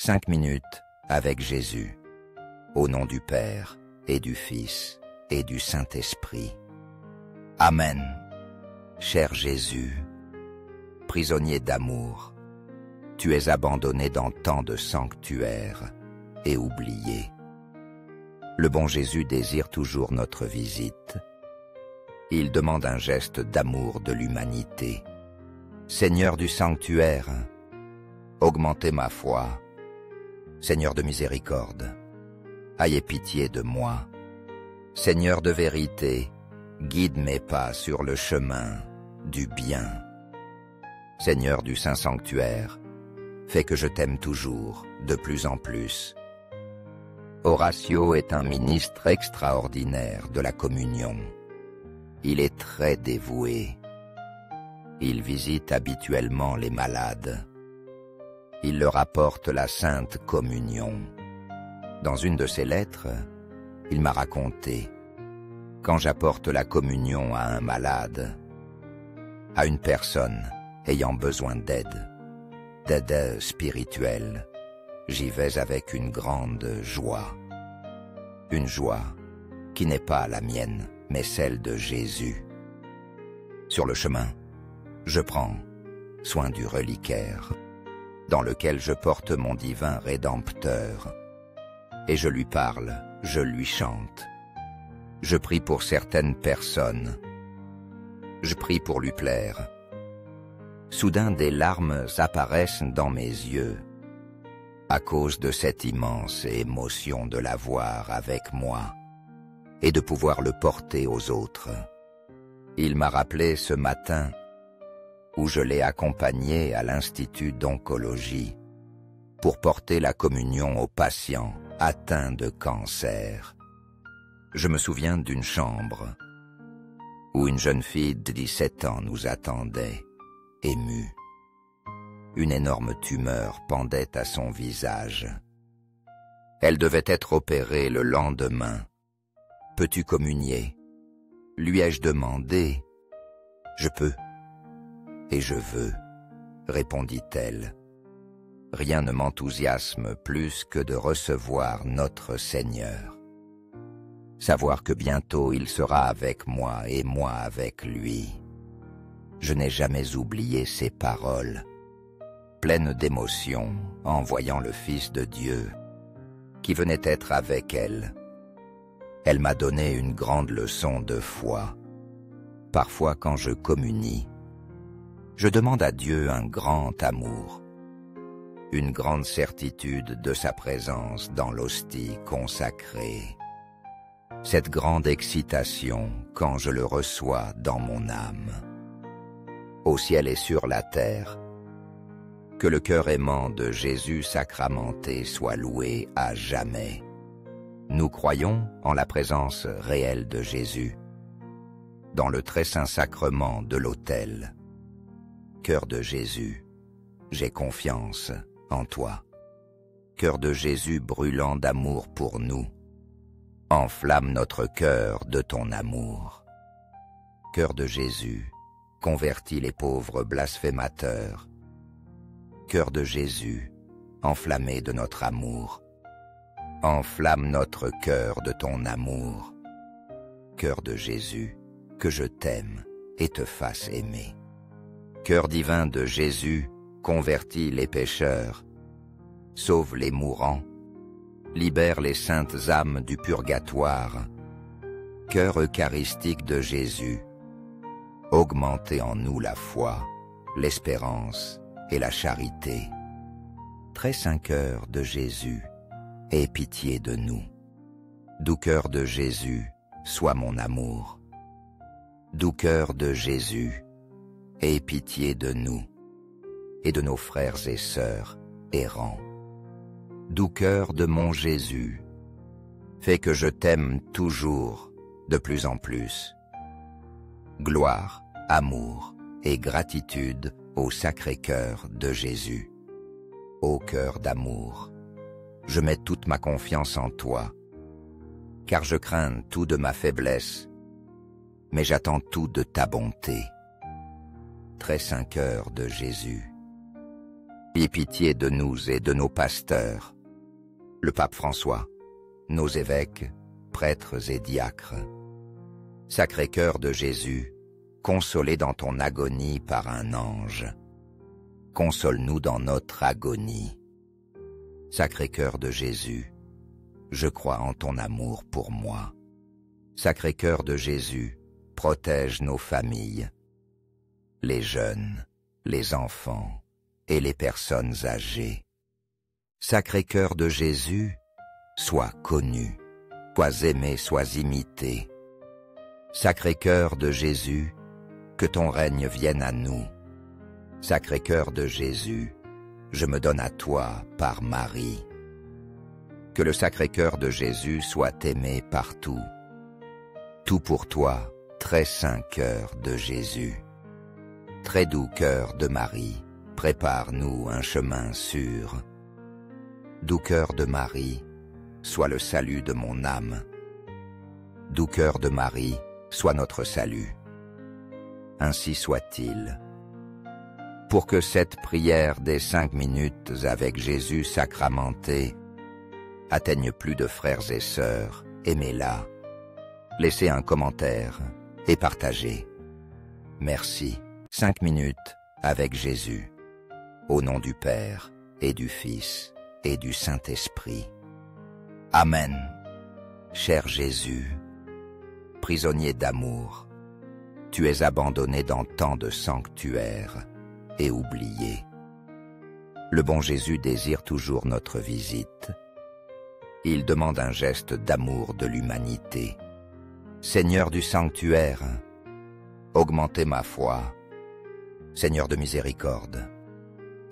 5 minutes avec Jésus, au nom du Père et du Fils et du Saint-Esprit. Amen. Cher Jésus, prisonnier d'amour, tu es abandonné dans tant de sanctuaires et oublié. Le bon Jésus désire toujours notre visite. Il demande un geste d'amour de l'humanité. Seigneur du sanctuaire, augmentez ma foi. Seigneur de miséricorde, ayez pitié de moi. Seigneur de vérité, guide mes pas sur le chemin du bien. Seigneur du saint sanctuaire, fais que je t'aime toujours, de plus en plus. Horatio est un ministre extraordinaire de la communion. Il est très dévoué. Il visite habituellement les malades. Il leur apporte la sainte communion. Dans une de ses lettres, il m'a raconté, quand j'apporte la communion à un malade, à une personne ayant besoin d'aide spirituelle, j'y vais avec une grande joie. Une joie qui n'est pas la mienne, mais celle de Jésus. Sur le chemin, je prends soin du reliquaire, dans lequel je porte mon divin Rédempteur, et je lui parle, je lui chante. Je prie pour certaines personnes. Je prie pour lui plaire. Soudain, des larmes apparaissent dans mes yeux, à cause de cette immense émotion de l'avoir avec moi et de pouvoir le porter aux autres. Il m'a rappelé ce matin où je l'ai accompagné à l'Institut d'oncologie pour porter la communion aux patients atteints de cancer. Je me souviens d'une chambre où une jeune fille de 17 ans nous attendait, émue. Une énorme tumeur pendait à son visage. Elle devait être opérée le lendemain. « Peux-tu communier ?» lui ai-je demandé. « Je peux et je veux », répondit-elle. Rien ne m'enthousiasme plus que de recevoir notre Seigneur. Savoir que bientôt il sera avec moi et moi avec lui. Je n'ai jamais oublié ces paroles, pleines d'émotion en voyant le Fils de Dieu, qui venait être avec elle. Elle m'a donné une grande leçon de foi. Parfois quand je communie, je demande à Dieu un grand amour, une grande certitude de sa présence dans l'hostie consacrée. Cette grande excitation quand je le reçois dans mon âme. Au ciel et sur la terre, que le cœur aimant de Jésus sacramenté soit loué à jamais. Nous croyons en la présence réelle de Jésus, dans le très saint sacrement de l'autel. Cœur de Jésus, j'ai confiance en toi. Cœur de Jésus brûlant d'amour pour nous, enflamme notre cœur de ton amour. Cœur de Jésus, convertis les pauvres blasphémateurs. Cœur de Jésus, enflammé de notre amour, enflamme notre cœur de ton amour. Cœur de Jésus, que je t'aime et te fasse aimer. Cœur divin de Jésus, convertis les pécheurs, sauve les mourants, libère les saintes âmes du purgatoire. Cœur eucharistique de Jésus, augmentez en nous la foi, l'espérance et la charité. Très saint cœur de Jésus, aie pitié de nous. Doux cœur de Jésus, sois mon amour. Doux cœur de Jésus, aie pitié de nous et de nos frères et sœurs errants. Doux cœur de mon Jésus, fais que je t'aime toujours de plus en plus. Gloire, amour et gratitude au Sacré-Cœur de Jésus. Ô cœur d'amour, je mets toute ma confiance en toi, car je crains tout de ma faiblesse, mais j'attends tout de ta bonté. Très saint cœur de Jésus, Aie pitié de nous et de nos pasteurs, le pape François, nos évêques, prêtres et diacres. Sacré-Cœur de Jésus, consolé dans ton agonie par un ange, console-nous dans notre agonie. Sacré-Cœur de Jésus, je crois en ton amour pour moi. Sacré-Cœur de Jésus, protège nos familles, les jeunes, les enfants et les personnes âgées. Sacré-Cœur de Jésus, sois connu, sois aimé, sois imité. Sacré-Cœur de Jésus, que ton règne vienne à nous. Sacré-Cœur de Jésus, je me donne à toi par Marie. Que le Sacré-Cœur de Jésus soit aimé partout. Tout pour toi, très saint cœur de Jésus. Très doux cœur de Marie, prépare-nous un chemin sûr. Doux cœur de Marie, sois le salut de mon âme. Doux cœur de Marie, sois notre salut. Ainsi soit-il. Pour que cette prière des 5 minutes avec Jésus sacramenté atteigne plus de frères et sœurs, aimez-la. Laissez un commentaire et partagez. Merci. 5 minutes avec Jésus. Au nom du Père et du Fils et du Saint-Esprit. Amen. Cher Jésus, prisonnier d'amour, tu es abandonné dans tant de sanctuaires et oublié. Le bon Jésus désire toujours notre visite. Il demande un geste d'amour de l'humanité. Seigneur du sanctuaire, augmentez ma foi. Seigneur de miséricorde,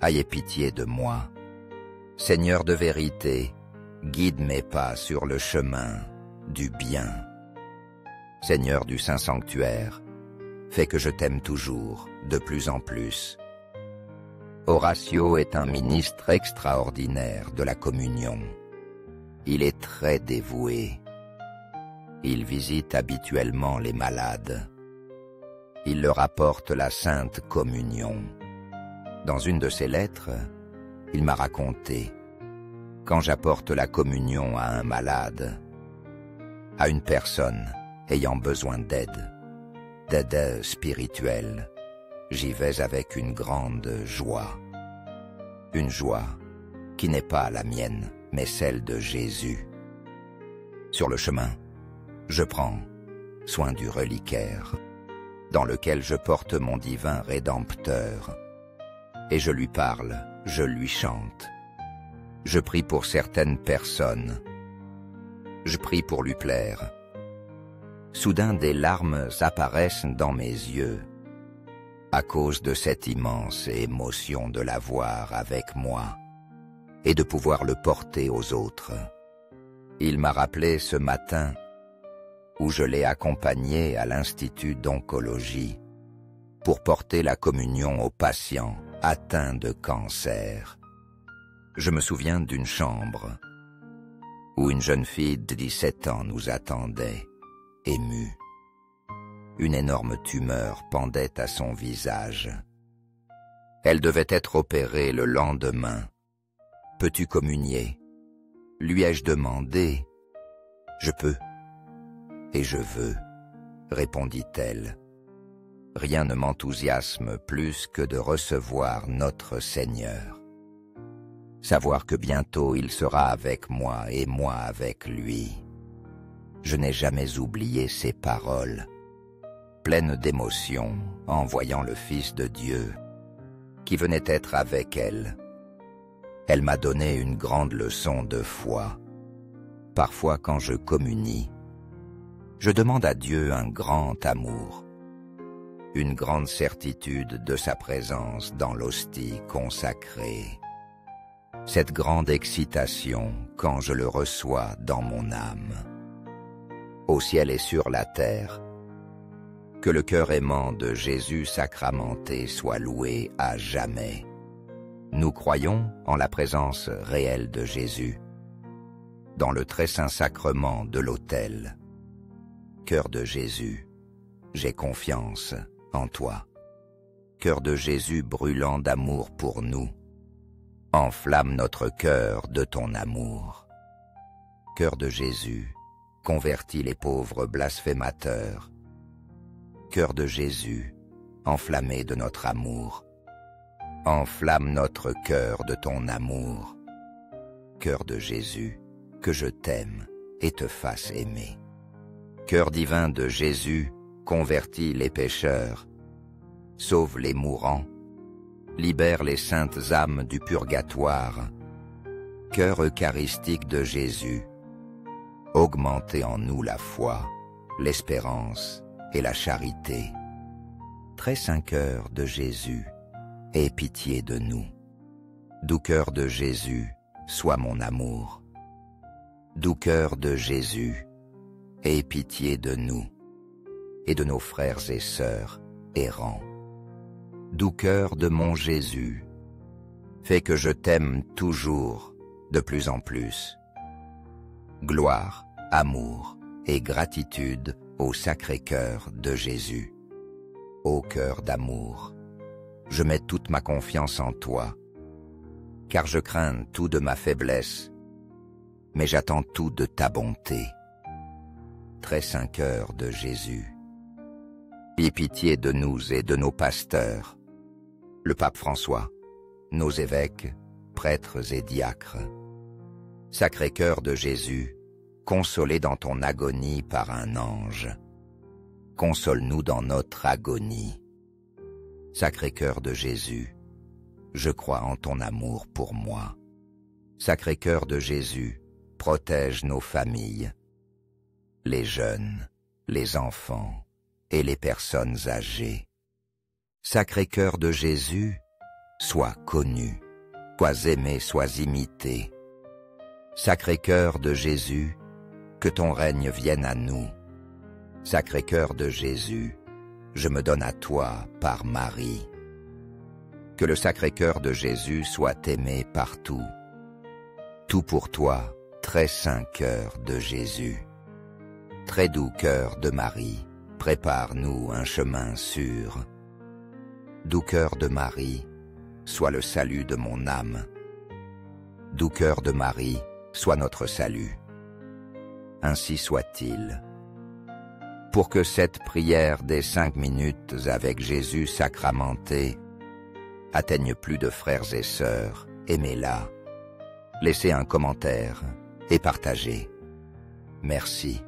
ayez pitié de moi. Seigneur de vérité, guide mes pas sur le chemin du bien. Seigneur du saint sanctuaire, fais que je t'aime toujours, de plus en plus. Horatio est un ministre extraordinaire de la communion. Il est très dévoué. Il visite habituellement les malades. Il leur apporte la sainte communion. Dans une de ses lettres, il m'a raconté, quand j'apporte la communion à un malade, à une personne ayant besoin d'aide spirituelle, j'y vais avec une grande joie. Une joie qui n'est pas la mienne, mais celle de Jésus. Sur le chemin, je prends soin du reliquaire, dans lequel je porte mon divin Rédempteur, et je lui parle, je lui chante. Je prie pour certaines personnes. Je prie pour lui plaire. Soudain des larmes apparaissent dans mes yeux, à cause de cette immense émotion de l'avoir avec moi, et de pouvoir le porter aux autres. Il m'a rappelé ce matin où je l'ai accompagné à l'Institut d'oncologie pour porter la communion aux patients atteints de cancer. Je me souviens d'une chambre où une jeune fille de 17 ans nous attendait, émue. Une énorme tumeur pendait à son visage. Elle devait être opérée le lendemain. « Peux-tu communier ?» lui ai-je demandé. « Je peux. Et je veux, » répondit-elle. Rien ne m'enthousiasme plus que de recevoir notre Seigneur. Savoir que bientôt il sera avec moi et moi avec lui. Je n'ai jamais oublié ces paroles, pleines d'émotion en voyant le Fils de Dieu qui venait être avec elle. Elle m'a donné une grande leçon de foi. Parfois quand je communie, je demande à Dieu un grand amour, une grande certitude de sa présence dans l'hostie consacrée. Cette grande excitation quand je le reçois dans mon âme. Au ciel et sur la terre, que le cœur aimant de Jésus sacramenté soit loué à jamais. Nous croyons en la présence réelle de Jésus, dans le très saint sacrement de l'autel. Cœur de Jésus, j'ai confiance en toi. Cœur de Jésus brûlant d'amour pour nous, enflamme notre cœur de ton amour. Cœur de Jésus, convertis les pauvres blasphémateurs. Cœur de Jésus, enflammé de notre amour, enflamme notre cœur de ton amour. Cœur de Jésus, que je t'aime et te fasse aimer. Cœur divin de Jésus, convertis les pécheurs, sauve les mourants, libère les saintes âmes du purgatoire. Cœur eucharistique de Jésus, augmentez en nous la foi, l'espérance et la charité. Très saint cœur de Jésus, aie pitié de nous. Doux cœur de Jésus, sois mon amour. Doux cœur de Jésus, aie pitié de nous et de nos frères et sœurs errants. Doux cœur de mon Jésus, fais que je t'aime toujours de plus en plus. Gloire, amour et gratitude au Sacré-Cœur de Jésus. Ô cœur d'amour, je mets toute ma confiance en toi, car je crains tout de ma faiblesse, mais j'attends tout de ta bonté. Très saint cœur de Jésus, aie pitié de nous et de nos pasteurs, le pape François, nos évêques, prêtres et diacres. Sacré cœur de Jésus, consolé dans ton agonie par un ange, console-nous dans notre agonie. Sacré cœur de Jésus, je crois en ton amour pour moi. Sacré cœur de Jésus, protège nos familles, les jeunes, les enfants et les personnes âgées. Sacré cœur de Jésus, sois connu, sois aimé, sois imité. Sacré cœur de Jésus, que ton règne vienne à nous. Sacré cœur de Jésus, je me donne à toi par Marie. Que le Sacré cœur de Jésus soit aimé partout. Tout pour toi, très saint cœur de Jésus. Très doux cœur de Marie, prépare-nous un chemin sûr. Doux cœur de Marie, sois le salut de mon âme. Doux cœur de Marie, sois notre salut. Ainsi soit-il. Pour que cette prière des 5 minutes avec Jésus sacramenté atteigne plus de frères et sœurs, aimez-la, laissez un commentaire et partagez. Merci.